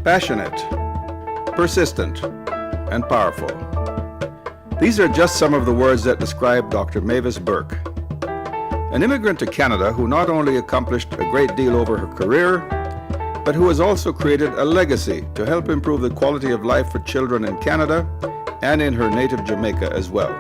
passionate, persistent, and powerful. These are just some of the words that describe Dr. Mavis Burke, an immigrant to Canada who not only accomplished a great deal over her career, but who has also created a legacy to help improve the quality of life for children in Canada and in her native Jamaica as well.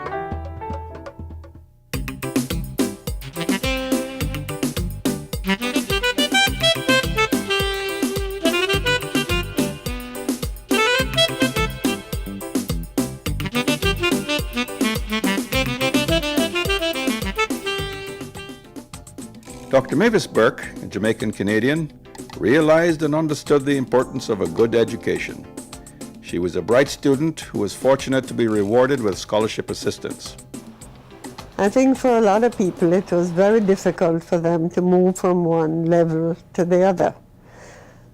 Dr. Mavis Burke, a Jamaican Canadian, realized and understood the importance of a good education. She was a bright student who was fortunate to be rewarded with scholarship assistance. I think for a lot of people it was very difficult for them to move from one level to the other.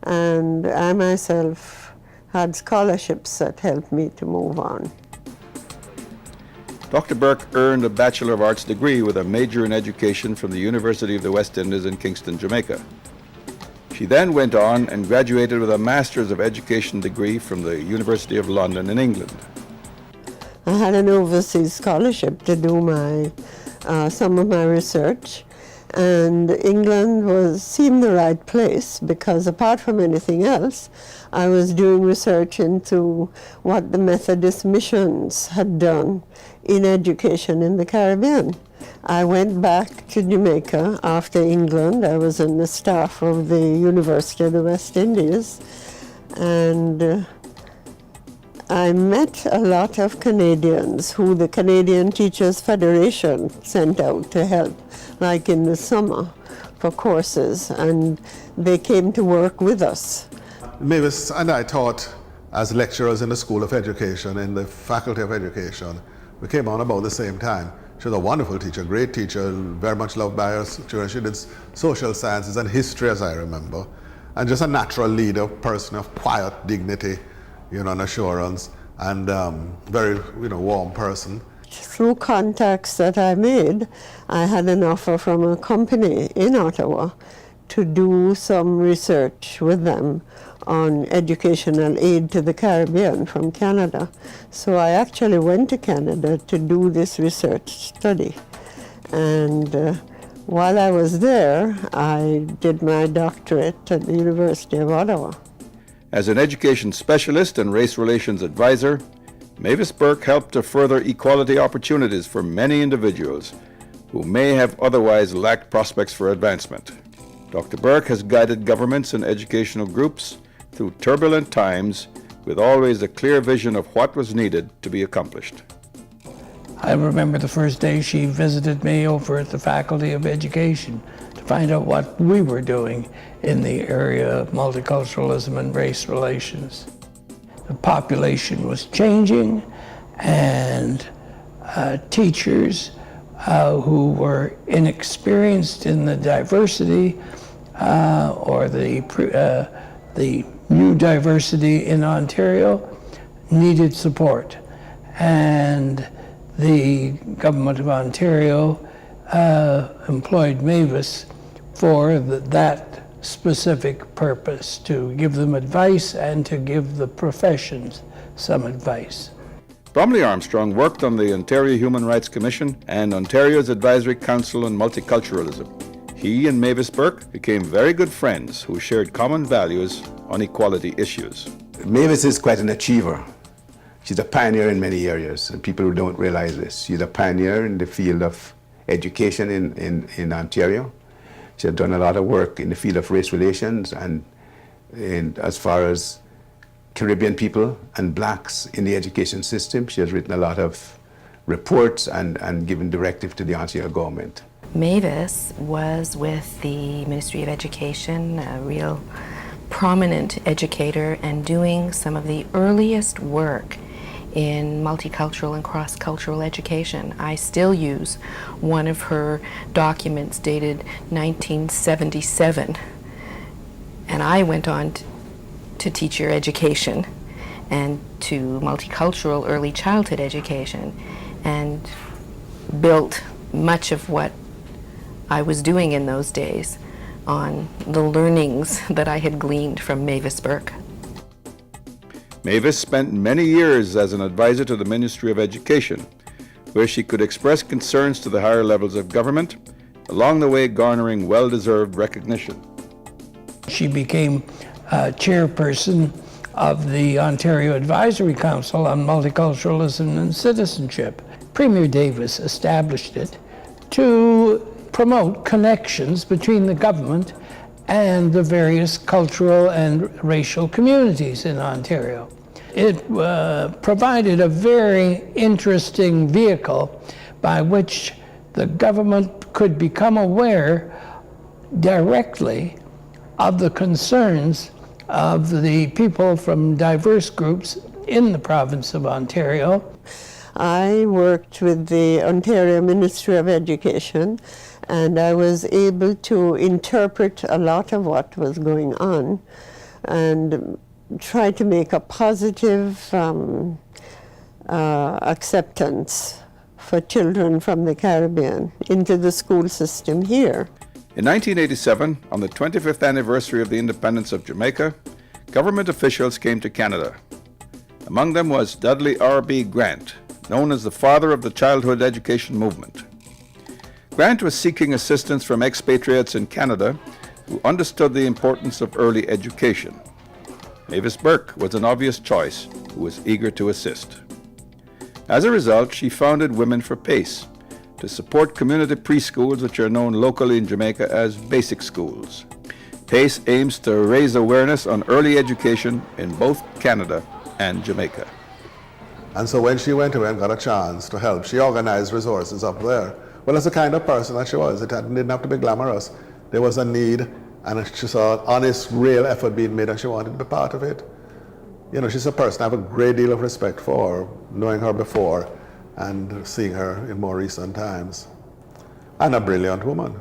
And I myself had scholarships that helped me to move on. Dr. Burke earned a Bachelor of Arts degree with a major in education from the University of the West Indies in Kingston, Jamaica. She then went on and graduated with a Master's of Education degree from the University of London in England. I had an overseas scholarship to do some of my research, and England seemed the right place because apart from anything else, I was doing research into what the Methodist missions had done in education in the Caribbean. I went back to Jamaica after England. I was in the staff of the University of the West Indies, and I met a lot of Canadians who the Canadian Teachers Federation sent out to help, like in the summer for courses, and they came to work with us. Mavis and I taught as lecturers in the School of Education, in the Faculty of Education. We came on about the same time. She was a wonderful teacher, great teacher, very much loved by her students. She did social sciences and history, as I remember, and just a natural leader, person of quiet dignity, and assurance, and very, warm person. Through contacts that I made, I had an offer from a company in Ottawa to do some research with them on educational aid to the Caribbean from Canada. So I actually went to Canada to do this research study. And while I was there, I did my doctorate at the University of Ottawa. As an education specialist and race relations advisor, Mavis Burke helped to further equality opportunities for many individuals who may have otherwise lacked prospects for advancement. Dr. Burke has guided governments and educational groups through turbulent times with always a clear vision of what was needed to be accomplished. I remember the first day she visited me over at the Faculty of Education to find out what we were doing in the area of multiculturalism and race relations. The population was changing, and teachers who were inexperienced in the diversity or the new diversity in Ontario needed support. And the government of Ontario employed Mavis for that specific purpose, to give them advice and to give the professions some advice. Bromley Armstrong worked on the Ontario Human Rights Commission and Ontario's Advisory Council on Multiculturalism. He and Mavis Burke became very good friends who shared common values on equality issues. Mavis is quite an achiever. She's a pioneer in many areas, and people who don't realize this. She's a pioneer in the field of education in Ontario. She has done a lot of work in the field of race relations and as far as Caribbean people and blacks in the education system. She has written a lot of reports and given directive to the Ontario government. Mavis was with the Ministry of Education, a real prominent educator, and doing some of the earliest work in multicultural and cross-cultural education. I still use one of her documents dated 1977, and I went on to teacher education and to multicultural early childhood education, and built much of what I was doing in those days on the learnings that I had gleaned from Mavis Burke. Mavis spent many years as an advisor to the Ministry of Education, where she could express concerns to the higher levels of government, along the way garnering well-deserved recognition. She became chairperson of the Ontario Advisory Council on Multiculturalism and Citizenship. Premier Davis established it to promote connections between the government and the various cultural and racial communities in Ontario. It provided a very interesting vehicle by which the government could become aware directly of the concerns of the people from diverse groups in the province of Ontario. I worked with the Ontario Ministry of Education, and I was able to interpret a lot of what was going on and try to make a positive acceptance for children from the Caribbean into the school system here. In 1987, on the 25th anniversary of the independence of Jamaica, government officials came to Canada. Among them was Dudley R.B. Grant, known as the father of the childhood education movement. Grant was seeking assistance from expatriates in Canada who understood the importance of early education. Mavis Burke was an obvious choice who was eager to assist. As a result, she founded Women for P.A.C.E. to support community preschools which are known locally in Jamaica as basic schools. P.A.C.E. aims to raise awareness on early education in both Canada and Jamaica. And so when she went away and got a chance to help, she organized resources up there. Well, as the kind of person that she was, it didn't have to be glamorous. There was a need, and she saw honest, real effort being made, and she wanted to be part of it. You know, she's a person I have a great deal of respect for, knowing her before and seeing her in more recent times. And a brilliant woman.